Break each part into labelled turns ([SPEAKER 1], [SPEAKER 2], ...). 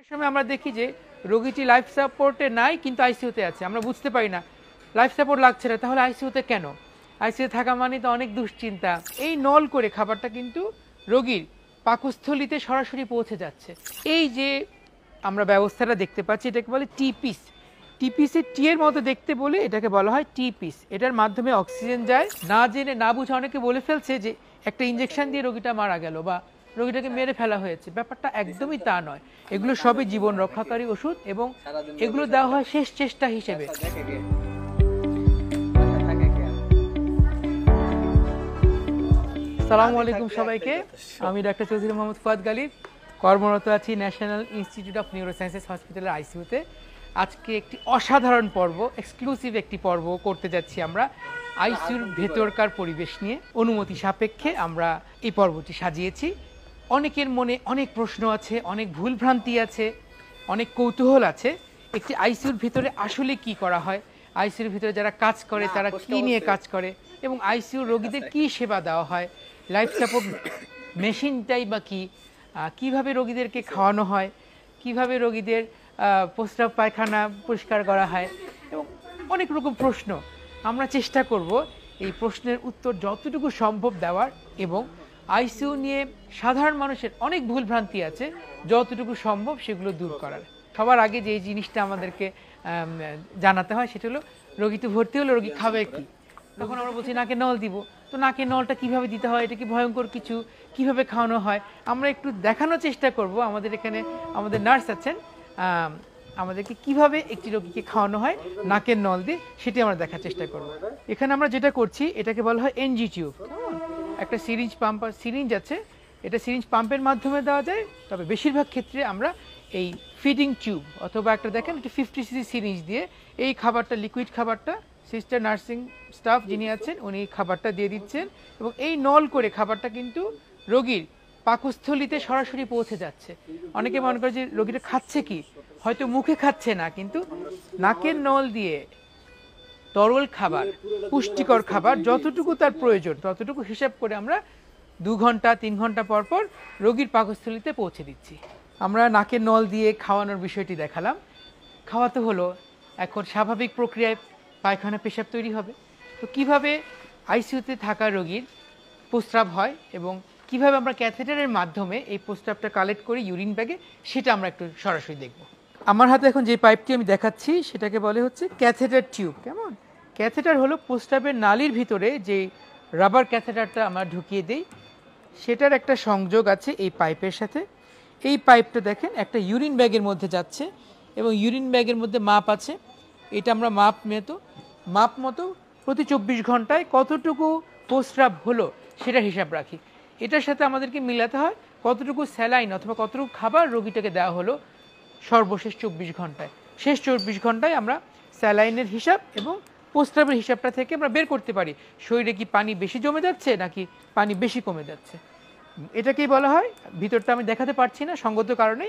[SPEAKER 1] অনেক সময় আমরা দেখি যে রোগীটি লাইফ সাপোর্টে নাই কিন্তু আইসিইউতে আছে, আমরা বুঝতে পারি না লাইফ সাপোর্ট লাগছে না, তাহলে আইসিইউতে কেন? আইসিইউ থাকা মানে তো অনেক দুশ্চিন্তা। এই নল করে খাবারটা কিন্তু রোগীর পাকস্থলীতে সরাসরি পৌঁছে যাচ্ছে। এই যে আমরা ব্যবস্থাটা দেখতে পাচ্ছি এটাকে বলে টি পিস। টি পিসের টি এর মতো দেখতে বলে এটাকে বলা হয় টি পিস। এটার মাধ্যমে অক্সিজেন যায়। না জেনে না বুঝে অনেকে বলে ফেলছে যে একটা ইঞ্জেকশন দিয়ে রোগীটা মারা গেল বা রোগীটাকে মেরে ফেলা হয়েছে। ব্যাপারটা একদমই তা নয়। এগুলো সবই জীবন রক্ষাকারী ওষুধ এবং এগুলো দেওয়া হয় শেষ চেষ্টা হিসেবে। আসসালামু আলাইকুম সবাইকে। আমি ডাক্তার চৌধুরী মোহাম্মদ ফুয়াদ গালিব, কর্মরত আছি ন্যাশনাল ইনস্টিটিউট অফ নিউরোসায়েন্সেস হসপিটালের আইসিইউতে। আজকে একটি অসাধারণ পর্ব, এক্সক্লুসিভ একটি পর্ব করতে যাচ্ছি আমরা আইসিইউর ভেতরকার পরিবেশ নিয়ে। অনুমতি সাপেক্ষে আমরা এই পর্বটি সাজিয়েছি। অনেকের মনে অনেক প্রশ্ন আছে, অনেক ভুলভ্রান্তি আছে, অনেক কৌতূহল আছে। একটি আইসিইউর ভিতরে আসলে কি করা হয়, আইসিইউর ভিতরে যারা কাজ করে তারা কি নিয়ে কাজ করে এবং আইসিইউ রোগীদের কি সেবা দেওয়া হয়, লাইফ সাপোর্ট মেশিনটাই বা কি, কিভাবে রোগীদেরকে খাওয়ানো হয়, কিভাবে রোগীদের প্রস্রাব পায়খানা পরিষ্কার করা হয় এবং অনেক রকম প্রশ্ন। আমরা চেষ্টা করব এই প্রশ্নের উত্তর যতটুকু সম্ভব দেওয়ার এবং আইসিইউ নিয়ে সাধারণ মানুষের অনেক ভুলভ্রান্তি আছে যতটুকু সম্ভব সেগুলো দূর করার। সবার আগে যে জিনিসটা আমাদেরকে জানাতে হয় সেটা হলো রোগীতে ভর্তি হলে রোগী খাবে কি। তখন আমরা বলছি নাকে নল দিব, তো নাকে নলটা কিভাবে দিতে হয়, এটা কি ভয়ঙ্কর কিছু, কিভাবে খাওয়ানো হয় আমরা একটু দেখানোর চেষ্টা করব। আমাদের এখানে আমাদের নার্স আছেন, আমাদেরকে কিভাবে একটি রোগীকে খাওয়ানো হয় নাকের নল দিয়ে সেটি আমরা দেখার চেষ্টা করব। এখানে আমরা যেটা করছি এটাকে বলা হয় এনজি টিউব। একটা সিরিঞ্জ পাম্প, সিরিঞ্জ আছে, এটা সিরিঞ্জ পাম্পের মাধ্যমে দেওয়া যায়, তবে বেশিরভাগ ক্ষেত্রে আমরা এই ফিডিং টিউব অথবা একটা দেখেন একটা 50 সিসি সিরিঞ্জ দিয়ে এই খাবারটা, লিকুইড খাবারটা সিস্টার নার্সিং স্টাফ যিনি আছেন উনি খাবারটা দিয়ে দিচ্ছেন এবং এই নল করে খাবারটা কিন্তু রোগীর পাকস্থলীতে সরাসরি পৌঁছে যাচ্ছে। অনেকে মনে করে যে রোগীটা খাচ্ছে কি, হয়তো মুখে খাচ্ছে না কিন্তু নাকের নল দিয়ে তরল খাবার, পুষ্টিকর খাবার যতটুকু তার প্রয়োজন ততটুকু হিসাব করে আমরা 2 ঘন্টা 3 ঘন্টা পর পর রোগীর পাকস্থলীতে পৌঁছে দিচ্ছি। আমরা নাকের নল দিয়ে খাওয়ানোর বিষয়টি দেখালাম। খাওয়াতে হলো এখন স্বাভাবিক প্রক্রিয়ায় পায়খানা পেশাব তৈরি হবে। তো কিভাবে আইসিইউতে থাকা রোগীর প্রস্রাব হয় এবং কিভাবে আমরা ক্যাথেটারের মাধ্যমে এই প্রস্রাবটা কালেক্ট করি ইউরিন ব্যাগে, সেটা আমরা একটু সরাসরি দেখব। আমার হাতে এখন যে পাইপটি আমি দেখাচ্ছি সেটাকে বলে হচ্ছে ক্যাথেটার টিউব। কেমন? ক্যাথেটার হলো প্রস্রাবের নালীর ভিতরে যে রাবার ক্যাথেটারটা আমরা ঢুকিয়ে দিই সেটার একটা সংযোগ আছে এই পাইপের সাথে। এই পাইপটা দেখেন একটা ইউরিন ব্যাগের মধ্যে যাচ্ছে এবং ইউরিন ব্যাগের মধ্যে মাপ আছে। এটা আমরা মাপ মতো প্রতি 24 ঘন্টায় কতটুকু প্রস্রাব হলো সেটা হিসাব রাখি। এটার সাথে আমাদেরকে মিলাতে হয় কতটুকু স্যালাইন অথবা কতটুকু খাবার রোগীটাকে দেওয়া হলো সর্বশেষ 24 ঘন্টায়। শেষ 24 ঘন্টায় আমরা স্যালাইনের হিসাব এবং প্রস্রাবের হিসাবটা থেকে আমরা বের করতে পারি শরীরে কি পানি বেশি জমে যাচ্ছে নাকি পানি বেশি কমে যাচ্ছে। এটাকেই বলা হয়, ভিতরটা আমি দেখাতে পারছি না সঙ্গত কারণে,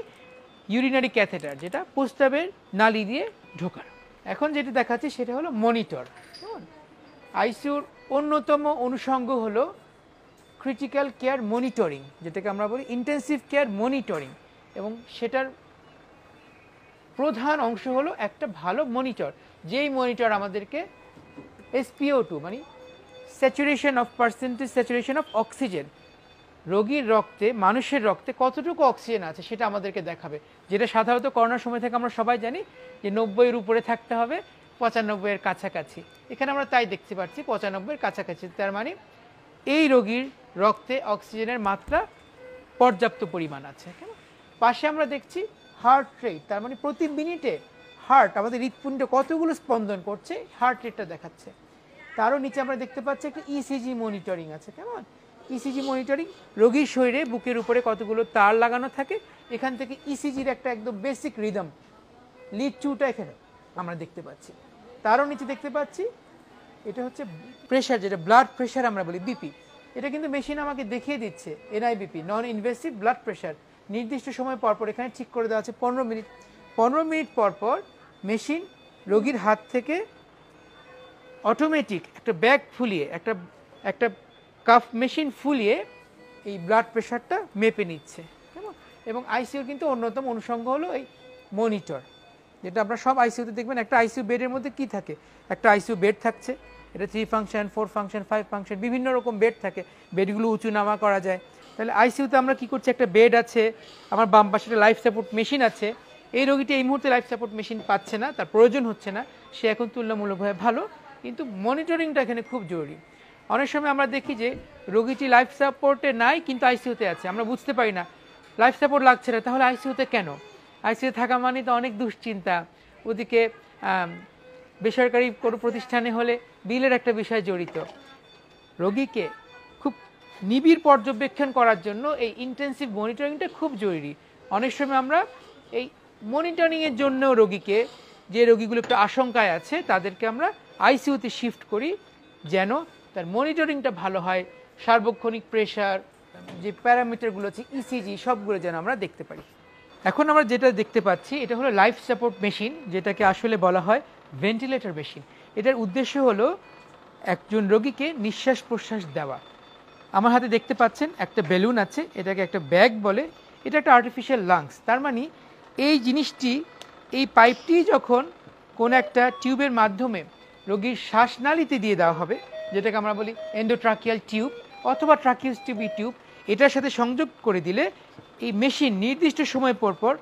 [SPEAKER 1] ইউরিনারি ক্যাথেটার, যেটা প্রস্রাবের নালী দিয়ে ঢোকানো। এখন যেটা দেখাচ্ছি সেটা হলো মনিটর। আইসিইউর অন্যতম অনুষঙ্গ হলো ক্রিটিক্যাল কেয়ার মনিটরিং, যেটাকে আমরা বলি ইন্টেন্সিভ কেয়ার মনিটরিং, এবং সেটার প্রধান অংশ হলো একটা ভালো মনিটর। যেই মনিটর আমাদেরকে SpO2 মানে saturation of percentage saturation of oxygen, রোগীর রক্তে, মানুষের রক্তে কতটুকু অক্সিজেন আছে সেটা আমাদেরকে দেখাবে, যেটা সাধারণত করোনার সময় থেকে আমরা সবাই জানি যে 90-এর উপরে থাকতে হবে, 95-এর কাছাকাছি। এখানে আমরা তাই দেখতে পাচ্ছি 95-এর কাছাকাছি। তার মানে এই রোগীর রক্তে অক্সিজেনের মাত্রা পর্যাপ্ত পরিমাণ আছে। কেন? পাশে আমরা দেখছি হার্ট রেট, তার মানে প্রতি মিনিটে হার্ট, আমাদের হৃৎপিণ্ড কতগুলো স্পন্দন করছে হার্ট রেটটা দেখাচ্ছে। তারও নিচে আমরা দেখতে পাচ্ছি একটা ইসিজি মনিটরিং আছে। কেমন? ইসিজি মনিটরিং, রোগীর শরীরে বুকের উপরে কতগুলো তার লাগানো থাকে, এখান থেকে ইসিজির একটা একদম বেসিক রিদম, লিড টুটা এখানে আমরা দেখতে পাচ্ছি। তারও নিচে দেখতে পাচ্ছি এটা হচ্ছে প্রেশার, যেটা ব্লাড প্রেশার আমরা বলি, বিপি। এটা কিন্তু মেশিন আমাকে দেখিয়ে দিচ্ছে NIBP, non invasive blood pressure. নির্দিষ্ট সময় পরপর এখানে ঠিক করে দেওয়া আছে 15 মিনিট। 15 মিনিট পরপর মেশিন রোগীর হাত থেকে অটোমেটিক একটা ব্যাগ ফুলিয়ে, একটা কাফ মেশিন ফুলিয়ে এই ব্লাড প্রেশারটা মেপে নিচ্ছে। কেমন? এবং আইসিইউর কিন্তু অন্যতম অনুষঙ্গ হলো এই মনিটর, যেটা আপনারা সব আইসিইউতে দেখবেন। একটা আইসিইউ বেডের মধ্যে কি থাকে, একটা আইসিইউ বেড থাকছে, এটা 3 ফাংশন 4 ফাংশন 5 ফাংশন বিভিন্ন রকম বেড থাকে, বেডগুলো উঁচু নামা করা যায়। তাহলে আইসিইউতে আমরা কি করছি, একটা বেড আছে, আমার বাম পাশে একটা লাইফ সাপোর্ট মেশিন আছে। এই রোগীটি এই মুহূর্তে লাইফ সাপোর্ট মেশিন পাচ্ছে না, তার প্রয়োজন হচ্ছে না, সে এখন তুলনামূলকভাবে ভালো, কিন্তু মনিটরিংটা এখানে খুব জরুরি। অনেক সময় আমরা দেখি যে রোগীটি লাইফ সাপোর্টে নাই কিন্তু আইসিইউতে আছে, আমরা বুঝতে পারি না লাইফ সাপোর্ট লাগছে না, তাহলে আইসিইউতে কেন? আইসিইউ থাকা মানে তো অনেক দুশ্চিন্তা, ওদিকে বেসরকারি কোনো প্রতিষ্ঠানে হলে বিলের একটা বিষয় জড়িত। রোগীকে খুব নিবিড় পর্যবেক্ষণ করার জন্য এই ইন্টেন্সিভ মনিটরিংটা খুব জরুরি। অনেক সময় আমরা এই মনিটরিংয়ের জন্য রোগীকে, যে রোগীগুলো একটু আশঙ্কায় আছে তাদেরকে আমরা আইসিইউতে শিফট করি, যেন তার মনিটরিংটা ভালো হয়, সার্বক্ষণিক প্রেশার, যে প্যারামিটারগুলো আছে ইসিজি সবগুলো যেন আমরা দেখতে পারি। এখন আমরা যেটা দেখতে পাচ্ছি এটা হলো লাইফ সাপোর্ট মেশিন, যেটাকে আসলে বলা হয় ভেন্টিলেটর মেশিন। এটার উদ্দেশ্য হলো একজন রোগীকে নিঃশ্বাস প্রশ্বাস দেওয়া। আমার হাতে দেখতে পাচ্ছেন একটা বেলুন আছে, এটাকে একটা ব্যাগ বলে, এটা একটা আর্টিফিশিয়াল লাংস। তার মানে এই জিনিসটি, এই পাইপটি যখন কোনো একটা টিউবের মাধ্যমে রোগীর শ্বাসনালীতে দিয়ে দেওয়া হবে, যেটাকে আমরা বলি এন্ডোট্রাকিয়াল টিউব অথবা ট্রাকিওস্টোমি টিউব, এটার সাথে সংযোগ করে দিলে এই মেশিন নির্দিষ্ট সময় পর পর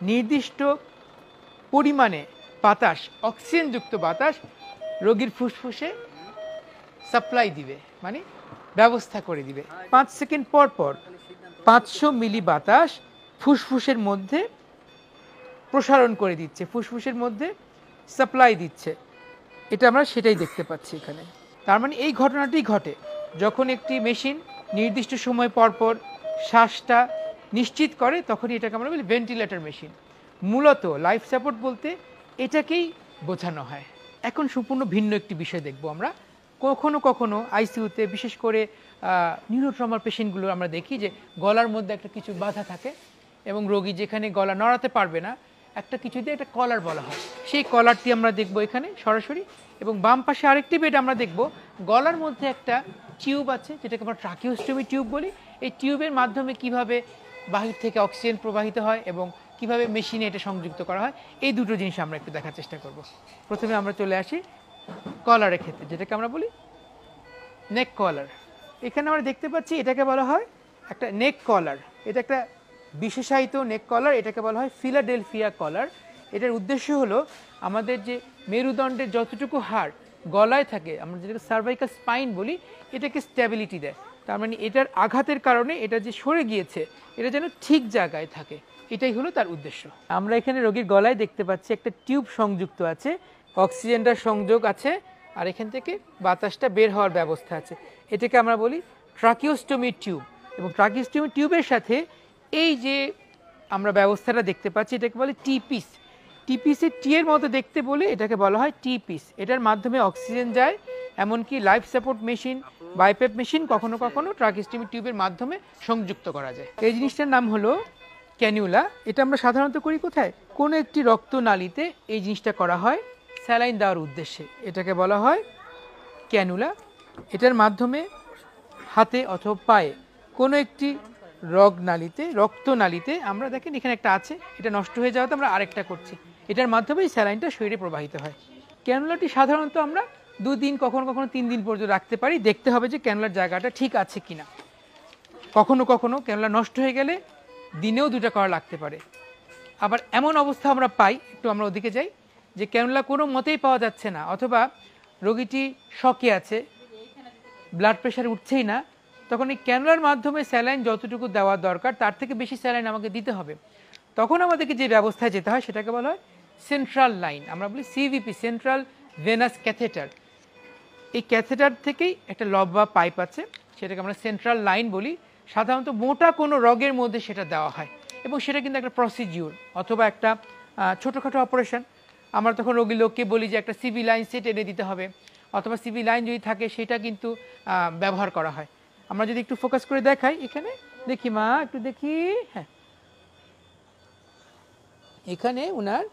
[SPEAKER 1] নির্দিষ্ট পরিমাণে বাতাস, অক্সিজেনযুক্ত বাতাস রোগীর ফুসফুসে সাপ্লাই দিবে, মানে ব্যবস্থা করে দিবে। 5 সেকেন্ড পর পর 500 মিলি বাতাস ফুসফুসের মধ্যে প্রসারণ করে দিচ্ছে, ফুসফুসের মধ্যে সাপ্লাই দিচ্ছে। এটা আমরা সেটাই দেখতে পাচ্ছি এখানে। তার মানে এই ঘটনাটি ঘটে যখন একটি মেশিন নির্দিষ্ট সময় পর পর শ্বাসটা নিশ্চিত করে, তখনই এটাকে আমরা বলি ভেন্টিলেটর মেশিন। মূলত লাইফ সাপোর্ট বলতে এটাকেই বোঝানো হয়। এখন সম্পূর্ণ ভিন্ন একটি বিষয় দেখব আমরা। কখনো কখনো আইসিইউতে, বিশেষ করে নিউরোট্রমার পেশেন্টগুলো আমরা দেখি যে গলার মধ্যে একটা কিছু বাধা থাকে এবং রোগী যেখানে গলা নড়াতে পারবে না, একটা কিছু দিয়ে একটা কলার বলা হয়, সেই কলারটি আমরা দেখব এখানে সরাসরি। এবং বাম পাশে আরেকটি বেড আমরা দেখব, গলার মধ্যে একটা টিউব আছে, যেটাকে আমরা ট্রাকিওস্টোমি টিউব বলি। এই টিউবের মাধ্যমে কিভাবে বাহির থেকে অক্সিজেন প্রবাহিত হয় এবং কিভাবে মেশিনে এটা সংযুক্ত করা হয়, এই দুটো জিনিস আমরা একটু দেখার চেষ্টা করব। প্রথমে আমরা চলে আসি কলারের ক্ষেত্রে, যেটাকে আমরা বলি নেক কলার। এখানে আমরা দেখতে পাচ্ছি এটাকে বলা হয় একটা নেক কলার। এটা একটা বিশেষায়িত নেক কলার, এটাকে বলা হয় ফিলাডেলফিয়া কলার। এটার উদ্দেশ্য হলো আমাদের যে মেরুদণ্ডের যতটুকু হাড় গলায় থাকে, আমরা যেটাকে সার্ভাইকাল স্পাইন বলি, এটাকে স্ট্যাবিলিটি দেয়। তার মানে এটার আঘাতের কারণে এটা যে সরে গিয়েছে, এটা যেন ঠিক জায়গায় থাকে, এটাই হলো তার উদ্দেশ্য। আমরা এখানে রোগীর গলায় দেখতে পাচ্ছি একটা টিউব সংযুক্ত আছে, অক্সিজেনটার সংযোগ আছে, আর এখান থেকে বাতাসটা বের হওয়ার ব্যবস্থা আছে। এটাকে আমরা বলি ট্রাকিওস্টোমি টিউব। এবং ট্রাকিওস্টোমি টিউবের সাথে এই যে আমরা ব্যবস্থাটা দেখতে পাচ্ছি, এটাকে বলে টি পিস। টি পিসের টি এর মতো দেখতে বলে এটাকে বলা হয় টি পিস। এটার মাধ্যমে অক্সিজেন যায়, এমনকি life support machine, BiPAP machine কখনো কখনো ট্রাকিওস্টোমি টিউবের মাধ্যমে সংযুক্ত করা যায়। এই জিনিসটার নাম হলো ক্যানিউলা। এটা আমরা সাধারণত করি কোথায়, কোনো একটি রক্তনালীতে এই জিনিসটা করা হয় স্যালাইন দেওয়ার উদ্দেশ্যে, এটাকে বলা হয় ক্যানুলা। এটার মাধ্যমে হাতে অথবা পায়ে কোনো একটি রক্তনালীতে আমরা, দেখেন এখানে একটা আছে, এটা নষ্ট হয়ে যাওয়াতে আমরা আরেকটা করছি, এটার মাধ্যমে এই স্যালাইনটা শরীরে প্রবাহিত হয়। ক্যানুলাটি সাধারণত আমরা 2 দিন, কখনো কখনো 3 দিন পর্যন্ত রাখতে পারি, দেখতে হবে যে ক্যানুলার জায়গাটা ঠিক আছে কিনা। কখনো কখনো ক্যানুলা নষ্ট হয়ে গেলে দিনেও 2টা করা লাগতে পারে। আবার এমন অবস্থা আমরা পাই, একটু আমরা ওদিকে যাই, যে ক্যানুলা কোনো মতেই পাওয়া যাচ্ছে না, অথবা রোগীটি শকে আছে, ব্লাড প্রেশার উঠছেই না, তখন এই ক্যানুলার মাধ্যমে স্যালাইন যতটুকু দেওয়া দরকার তার থেকে বেশি স্যালাইন আমাকে দিতে হবে। তখন আমাদেরকে যে ব্যবস্থায় যেতে হয় সেটাকে বলা হয় সেন্ট্রাল লাইন, আমরা বলি সিভিপি, সেন্ট্রাল ভেনাস ক্যাথেটার। এই ক্যাথেটার থেকেই একটা লম্বা পাইপ আছে, সেটাকে আমরা সেন্ট্রাল লাইন বলি। সাধারণত মোটা কোনো রোগের মধ্যে সেটা দেওয়া হয় এবং সেটা কিন্তু একটা প্রসিডিউর অথবা একটা ছোটোখাটো অপারেশন। আমরা তখন রোগীর লোককে বলি যে একটা সিভি লাইন সেট এনে দিতে হবে, অথবা সিভি লাইন যদি থাকে সেটা কিন্তু ব্যবহার করা হয়। আমরা যদি একটু ফোকাস করে দেখাই, এখানে দেখি মা, একটু দেখি, হ্যাঁ, এখানে ওনার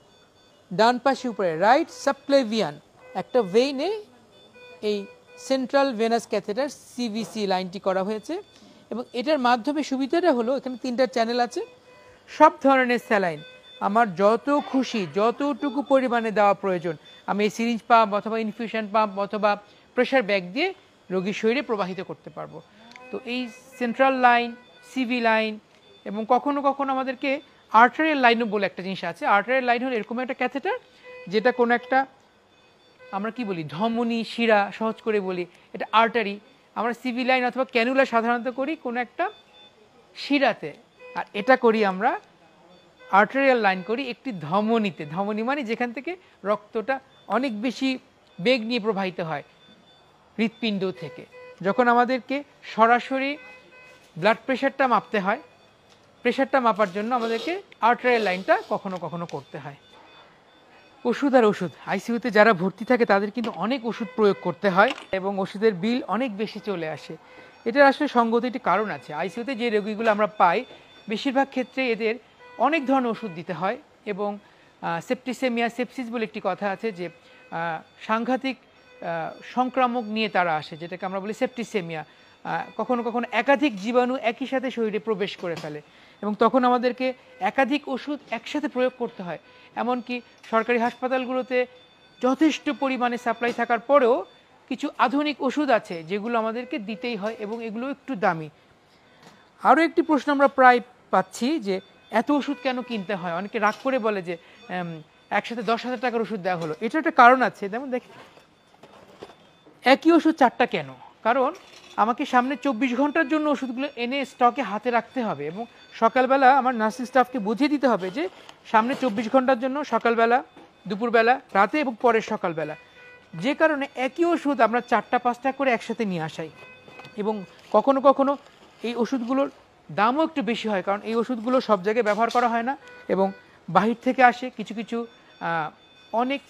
[SPEAKER 1] ডান পাশে উপরে রাইট সাবক্লেভিয়ান একটা ভেইনে এই সেন্ট্রাল ভেনাস ক্যাথেটার সিভিসি লাইনটি করা হয়েছে। এবং এটার মাধ্যমে সুবিধাটা হলো এখানে 3টা চ্যানেল আছে, সব ধরনের স্যালাইন আমার যত খুশি যতটুকু পরিমাণে দেওয়া প্রয়োজন আমি এই সিরিঞ্জ পাম্প অথবা ইনফিউশন পাম্প অথবা প্রেশার ব্যাগ দিয়ে রোগীর শরীরে প্রবাহিত করতে পারবো। তো এই সেন্ট্রাল লাইন, সিভি লাইন এবং কখনো কখনো আমাদেরকে আর্টারিয়াল লাইনও বলে একটা জিনিস আছে। আর্টারিয়াল লাইন হলো এরকম একটা ক্যাথেটার যেটা কোনো একটা আমরা কি বলি ধমনী শিরা সহজ করে বলি, এটা আর্টারি। আমরা সিভি লাইন অথবা ক্যানুলা সাধারণত করি কোনো একটা শিরাতে, আর এটা করি আমরা আর্টারিয়াল লাইন করি একটি ধমনীতে। ধমনী মানে যেখান থেকে রক্তটা অনেক বেশি বেগ নিয়ে প্রবাহিত হয় হৃৎপিণ্ড থেকে। যখন আমাদেরকে সরাসরি ব্লাড প্রেশারটা মাপতে হয়, প্রেশারটা মাপার জন্য আমাদেরকে আর্টারিয়াল লাইনটা কখনো কখনো করতে হয়। ওষুধ আর ওষুধ, আইসিইউতে যারা ভর্তি থাকে তাদের কিন্তু অনেক ওষুধ প্রয়োগ করতে হয় এবং ওষুধের বিল অনেক বেশি চলে আসে। এটার আসলে সঙ্গত একটি কারণ আছে। আইসিইউতে যে রোগীগুলো আমরা পাই বেশিরভাগ ক্ষেত্রে এদের অনেক ধরনের ওষুধ দিতে হয় এবং সেপ্টিসেমিয়া সেপসিস বলে একটি কথা আছে যে সাংঘাতিক সংক্রামক নিয়ে তারা আসে, যেটাকে আমরা বলি সেপ্টিসেমিয়া। কখনো কখনো একাধিক জীবাণু একই সাথে শরীরে প্রবেশ করে ফেলে এবং তখন আমাদেরকে একাধিক ওষুধ একসাথে প্রয়োগ করতে হয়। এমনকি সরকারি হাসপাতালগুলোতে যথেষ্ট পরিমাণে সাপ্লাই থাকার পরেও কিছু আধুনিক ওষুধ আছে যেগুলো আমাদেরকে দিতেই হয় এবং এগুলো একটু দামি। আরও একটি প্রশ্ন আমরা প্রায় পাচ্ছি যে এত ওষুধ কেন কিনতে হয়? অনেকে রাগ করে বলে যে একসাথে 10,000 টাকার ওষুধ দেওয়া হলো। এটা একটা কারণ আছে। যেমন দেখি একই ওষুধ 4টা কেন? কারণ আমাকে সামনে 24 ঘন্টার জন্য ওষুধগুলো এনে স্টকে হাতে রাখতে হবে এবং সকালবেলা আমার নার্সিং স্টাফকে বুঝিয়ে দিতে হবে যে সামনে 24 ঘন্টার জন্য সকালবেলা, দুপুরবেলা, রাতে এবং পরের সকালবেলা। যে কারণে একই ওষুধ আমরা 4টা 5টা করে একসাথে নিয়ে আসাই এবং কখনো কখনো এই ওষুধগুলোর দামও একটু বেশি হয়, কারণ এই ওষুধগুলো সব জায়গায় ব্যবহার করা হয় না এবং বাহির থেকে আসে কিছু কিছু অনেক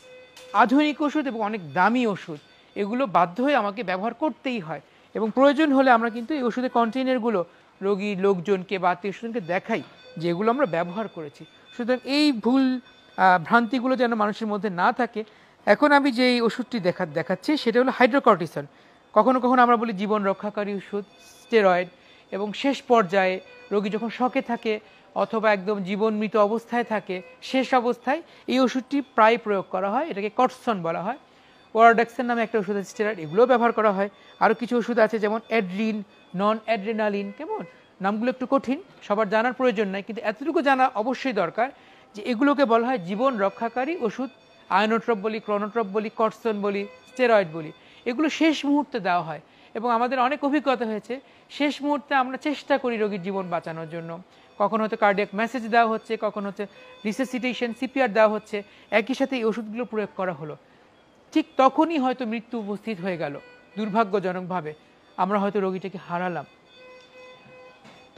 [SPEAKER 1] আধুনিক ওষুধ এবং অনেক দামি ওষুধ। এগুলো বাধ্য হয়ে আমাকে ব্যবহার করতেই হয় এবং প্রয়োজন হলে আমরা কিন্তু এই ওষুধের কন্টেইনারগুলো রোগীর লোকজনকে বা আত্মীয়স্বজনকে দেখাই যে এগুলো আমরা ব্যবহার করেছি। সুতরাং এই ভুল ভ্রান্তিগুলো যেন মানুষের মধ্যে না থাকে। এখন আমি যে এই ওষুধটি দেখাচ্ছি সেটা হলো হাইড্রোকর্টিসন। কখনো কখনো আমরা বলি জীবন রক্ষাকারী ওষুধ, স্টেরয়েড। এবং শেষ পর্যায়ে রোগী যখন শকে থাকে অথবা একদম জীবন মৃত অবস্থায় থাকে, শেষ অবস্থায় এই ওষুধটি প্রায় প্রয়োগ করা হয়। এটাকে কর্টিসন বলা হয়। ওয়ারডাক্সের নামে একটা ওষুধ আছে স্টেরয়েড, এগুলোও ব্যবহার করা হয়। আরও কিছু ওষুধ আছে যেমন অ্যাড্রিন, নন অ্যাড্রেনালিন। কেমন নামগুলো একটু কঠিন, সবার জানার প্রয়োজন নাই, কিন্তু এতটুকু জানা অবশ্যই দরকার যে এগুলোকে বলা হয় জীবন রক্ষাকারী ওষুধ। আয়নোট্রপ বলি, ক্রোনোট্রপ বলি, কর্টিসন বলি, স্টেরয়েড বলি। এগুলো শেষ মুহূর্তে দেওয়া হয় এবং আমাদের অনেক অভিজ্ঞতা হয়েছে শেষ মুহূর্তে আমরা চেষ্টা করি রোগীর জীবন বাঁচানোর জন্য। কখনো হয়তো কার্ডিয়াক মেসেজ দেওয়া হচ্ছে, কখনো হচ্ছে রিসাসিটেশন সিপিআর দেওয়া হচ্ছে, একই সাথে এই ওষুধগুলো প্রয়োগ করা হলো। ঠিক তখনই হয়তো মৃত্যু উপস্থিত হয়ে গেল। দুর্ভাগ্যজনকভাবে আমরা হয়তো রোগীটাকে হারালাম।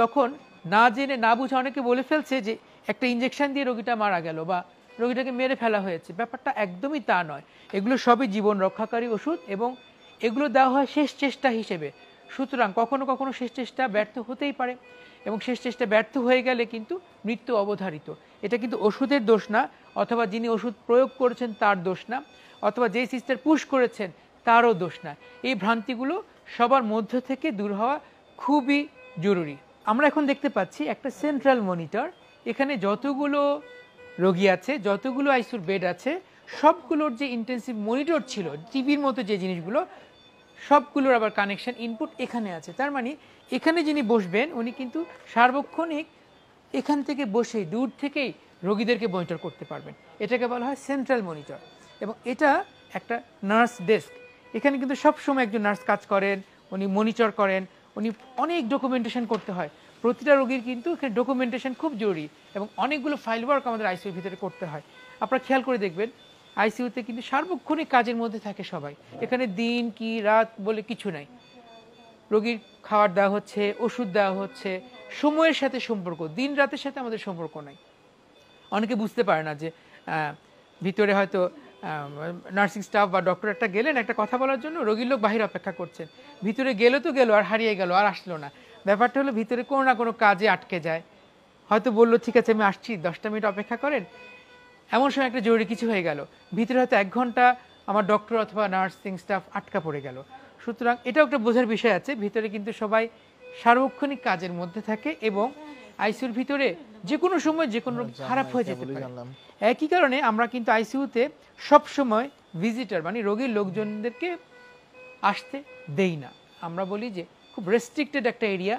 [SPEAKER 1] তখন না জেনে না বুঝে অনেকে বলে ফেলছে যে একটা ইঞ্জেকশন দিয়ে রোগীটা মারা গেল বা রোগীটাকে মেরে ফেলা হয়েছে। ব্যাপারটা একদমই তা নয়। এগুলো সবই জীবন রক্ষাকারী ওষুধ এবং এগুলো দেওয়া হয় শেষ চেষ্টা হিসেবে। সুতরাং কখনো কখনো শেষ চেষ্টা ব্যর্থ হতেই পারে এবং শেষ চেষ্টা ব্যর্থ হয়ে গেলে কিন্তু মৃত্যু অবধারিত। এটা কিন্তু ওষুধের দোষ না, অথবা যিনি ওষুধ প্রয়োগ করেছেন তার দোষ না, অথবা যেই সিস্টার পুশ করেছেন তারও দোষ না। এই ভ্রান্তিগুলো সবার মধ্য থেকে দূর হওয়া খুবই জরুরি। আমরা এখন দেখতে পাচ্ছি একটা সেন্ট্রাল মনিটর। এখানে যতগুলো রোগী আছে, যতগুলো আইসিইউর বেড আছে, সবগুলোর যে ইন্টেন্সিভ মনিটর ছিল টিভির মতো যে জিনিসগুলো, সবগুলোর আবার কানেকশন ইনপুট এখানে আছে। তার মানে এখানে যিনি বসবেন উনি কিন্তু সার্বক্ষণিক এখান থেকে বসেই দূর থেকেই রোগীদেরকে মনিটর করতে পারবেন। এটাকে বলা হয় সেন্ট্রাল মনিটর এবং এটা একটা নার্স ডেস্ক। এখানে কিন্তু সবসময় একজন নার্স কাজ করেন, উনি মনিটর করেন, উনি অনেক ডকুমেন্টেশন করতে হয়। প্রতিটা রোগীর কিন্তু এখানে ডকুমেন্টেশন খুব জরুরি এবং অনেকগুলো ফাইল ওয়ার্ক আমাদের আইসিইউর ভিতরে করতে হয়। আপনারা খেয়াল করে দেখবেন আইসিইউতে কিন্তু সার্বক্ষণিক কাজের মধ্যে থাকে সবাই। এখানে দিন কি রাত বলে কিছু নাই। রোগীর খাবার দেওয়া হচ্ছে, ওষুধ দেওয়া হচ্ছে, সময়ের সাথে সম্পর্ক, দিন রাতের সাথে আমাদের সম্পর্ক নাই। অনেকে বুঝতে পারে না যে ভিতরে হয়তো নার্সিং স্টাফ বা ডক্টর একটা গেলেন একটা কথা বলার জন্য, রোগীর লোক বাহিরে অপেক্ষা করছেন, ভিতরে গেলো তো গেলো আর হারিয়ে গেল আর আসলো না। ব্যাপারটা হলো ভিতরে কোনো না কোনো কাজে আটকে যায়। হয়তো বললো ঠিক আছে আমি আসছি, 10টা মিনিট অপেক্ষা করেন, এমন সময় একটা জরুরি কিছু হয়ে গেল, ভিতরে হয়তো 1 ঘন্টা আমার ডক্টর অথবা নার্সিং স্টাফ আটকা পড়ে গেল। সুতরাং এটাও একটা বোঝার বিষয় আছে, ভিতরে কিন্তু সবাই সার্বক্ষণিক কাজের মধ্যে থাকে এবং আইসিইউর ভিতরে যে কোনো সময় যে কোনো খারাপ হয়ে যেতে পারে। একই কারণে আমরা কিন্তু আইসিইউতে সবসময় ভিজিটার মানে রোগীর লোকজনদেরকে আসতে দেই না। আমরা বলি যে খুব রেস্ট্রিক্টেড একটা এরিয়া,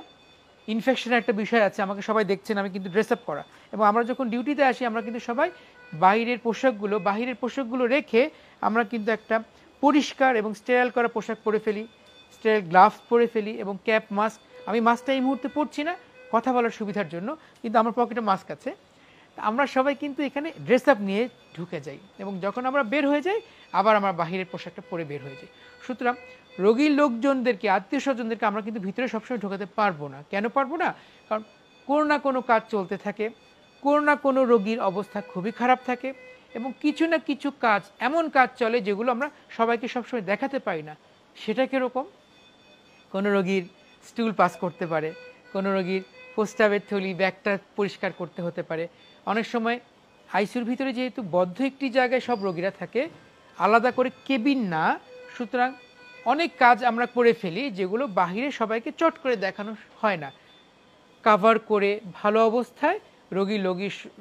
[SPEAKER 1] ইনফেকশনের একটা বিষয় আছে, আমাকে সবাই দেখছেন আমি কিন্তু ড্রেস আপ করা, এবং আমরা যখন ডিউটিতে আসি আমরা কিন্তু সবাই বাহিরের পোশাকগুলো রেখে আমরা কিন্তু একটা পরিষ্কার এবং স্টেরাইল করা পোশাক পরে ফেলি, স্টেরাইল গ্লাভস পরে ফেলি এবং ক্যাপ মাস্ক। আমি মাস্কটা এই মুহূর্তে পরছি না কথা বলার সুবিধার জন্য, কিন্তু আমার পকেটে মাস্ক আছে। আমরা সবাই কিন্তু এখানে ড্রেস আপ নিয়ে ঢুকে যাই এবং যখন আমরা বের হয়ে যাই আবার আমরা বাহিরের পোশাকটা পরে বের হয়ে যাই। সুতরাং রোগীর লোকজনদেরকে, আত্মীয় স্বজনদেরকে আমরা কিন্তু ভিতরে সবসময় ঢোকাতে পারবো না। কেন পারবো না? কারণ কোনো না কোনো কাজ চলতে থাকে, কোনো না কোনো রোগীর অবস্থা খুবই খারাপ থাকে এবং কিছু না কিছু কাজ, এমন কাজ চলে যেগুলো আমরা সবাইকে সবসময় দেখাতে পারি না। সেটা কীরকম? কোনো রোগীর স্টুল পাস করতে পারে, কোনো রোগীর প্রস্রাবের থলি ব্যাগটা পরিষ্কার করতে হতে পারে। অনেক সময় আইসিইউর ভিতরে যেহেতু বদ্ধ একটি জায়গায় সব রোগীরা থাকে, আলাদা করে কেবিন না, সুতরাং অনেক কাজ আমরা করে ফেলি যেগুলো বাহিরে সবাইকে চট করে দেখানো হয় না। কাভার করে ভালো অবস্থায়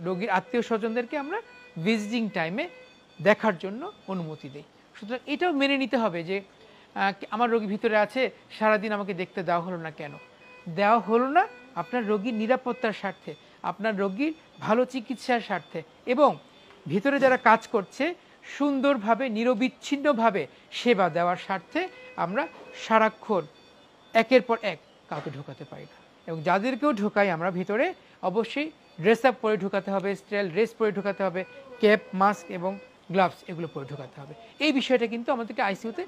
[SPEAKER 1] রোগীর আত্মীয় স্বজনদেরকে আমরা ভিজিটিং টাইমে দেখার জন্য অনুমতি দেই। সুতরাং এটাও মেনে নিতে হবে যে আমার রোগী ভিতরে আছে, সারাদিন আমাকে দেখতে দেওয়া হলো না। কেন দেওয়া হলো না? আপনার রোগীর নিরাপত্তার স্বার্থে, আপনার রোগীর ভালো চিকিৎসার স্বার্থে এবং ভিতরে যারা কাজ করছে সুন্দরভাবে নিরবিচ্ছিন্নভাবে সেবা দেওয়ার স্বার্থে আমরা সারাক্ষণ একের পর এক কাউকে ঢোকাতে পারি না। এবং যাদেরকেও ঢোকাই আমরা ভিতরে অবশ্যই ড্রেস আপ পরে ঢোকাতে হবে, স্টাইল ড্রেস পরে ঢোকাতে হবে, ক্যাপ মাস্ক এবং গ্লাভস এগুলো পরে ঢোকাতে হবে। এই বিষয়টা কিন্তু আমাদেরকে আইসিইউতে